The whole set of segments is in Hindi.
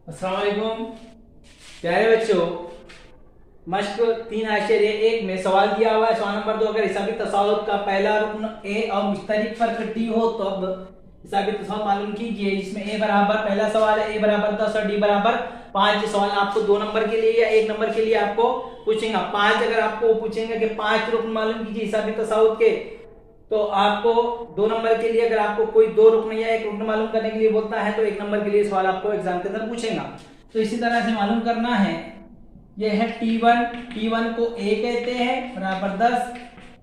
अस्सलाम वालेकुम प्यारे बच्चों। मश्क 3.1 में सवाल दिया हुआ है। सवाल नंबर 2, अगर हिसाबी तसाउत का पहला रुकन ए और मुश्तरिक फर्क डी हो तो अब हिसाबी तसाउत मालूम कीजिए। जिसमें ए बराबर, पहला सवाल है ए बराबर 10 और डी बराबर 5। सवाल आपको 2 नंबर के लिए या 1 नंबर के लिए आपको पूछेंगे। 5 अगर आपको पूछेंगे कि 5 रुकन मालूम कीजिए हिसाबी तसाउत के, तो आपको 2 नंबर के लिए अगर आपको कोई 2 रुकन या 1 रुकन मालूम करने के लिए बोलता है तो 1 नंबर के लिए सवाल आपको एग्जाम के अंदर पूछेगा। तो इसी तरह से मालूम करना है। यह है T1 को A कहते हैं बराबर 10।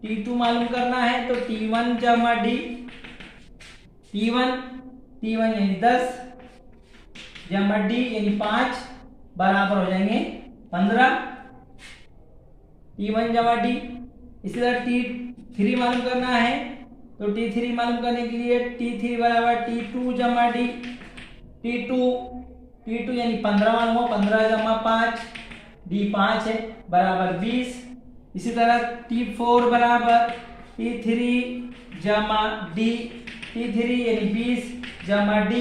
T2 मालूम करना है तो T1 जमा D, T1 यानी 10 जमा D यानी 5 बराबर हो जाएंगे 15। T1 जमा D। इसी तरह T3 मालूम करना है तो T3 मालूम करने के लिए T3 बराबर T2 जमा D, T2 यानी 15 मालूम हो, 15 जमा 5 D 5 है बराबर 20। इसी तरह T4 बराबर T3 जमा D, T3 यानी 20 जमा D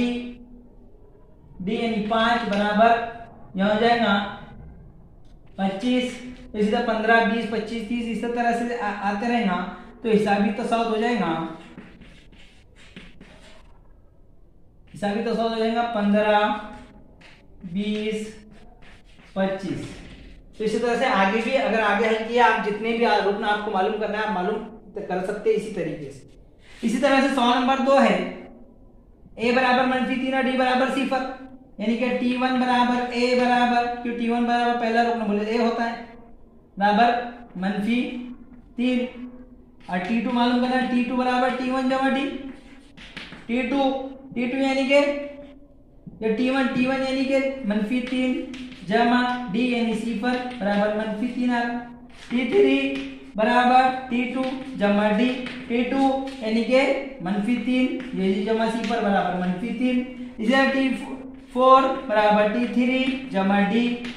यानी 5 बराबर यह हो जाएगा 25। इसी तरह 15 20 25 30 इसी तरह से आते रहेगा तो हिसाबी तसाउत हो जाएगा 15 20 25। तो इसी तरह से आगे भी अगर आगे है कि आप जितने भी रुकन आपको मालूम करना है आप मालूम कर सकते हैं इसी तरीके से। इसी तरह से सवाल नंबर 2 है a बराबर -3 और d बराबर 0, यानी कि T1 बराबर a बराबर, क्यों T1 बराबर पहला रुकन बोले a होता है, बराबर -3 और T2 मालूम करना है T2 बराबर T1 जमा D, T2 यानी कि ये T1 यानी कि -3 जमा D यानी 0 बराबर -3 आ रहा। T3 बराबर T2 जमा D, T2 यानी कि -3 ये जमा 0 बराबर -3। इसी तरह T4 बराबर T3 जमा D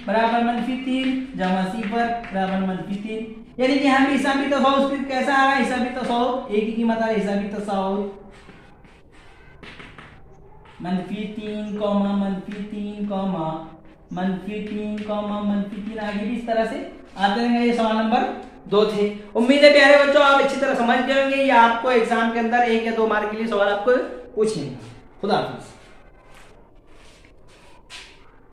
बराबर -3 जमा 0 बराबर -3। यानी कि हम हिसाबी तसाउत कैसा आ रहा है, हिसाबी तसाउत एक ही कीमत आ रही है। हिसाबी तसाउत -3, -3, आगे भी इस तरह से आते रहेंगे। ये सवाल नंबर 2 थे। उम्मीद है प्यारे बच्चों आप अच्छी तरह समझ जाएंगे। ये आपको एग्जाम के अंदर 1 या 2 मार्क के लिए सवाल आपको पूछेंगे। खुदा हाफिज।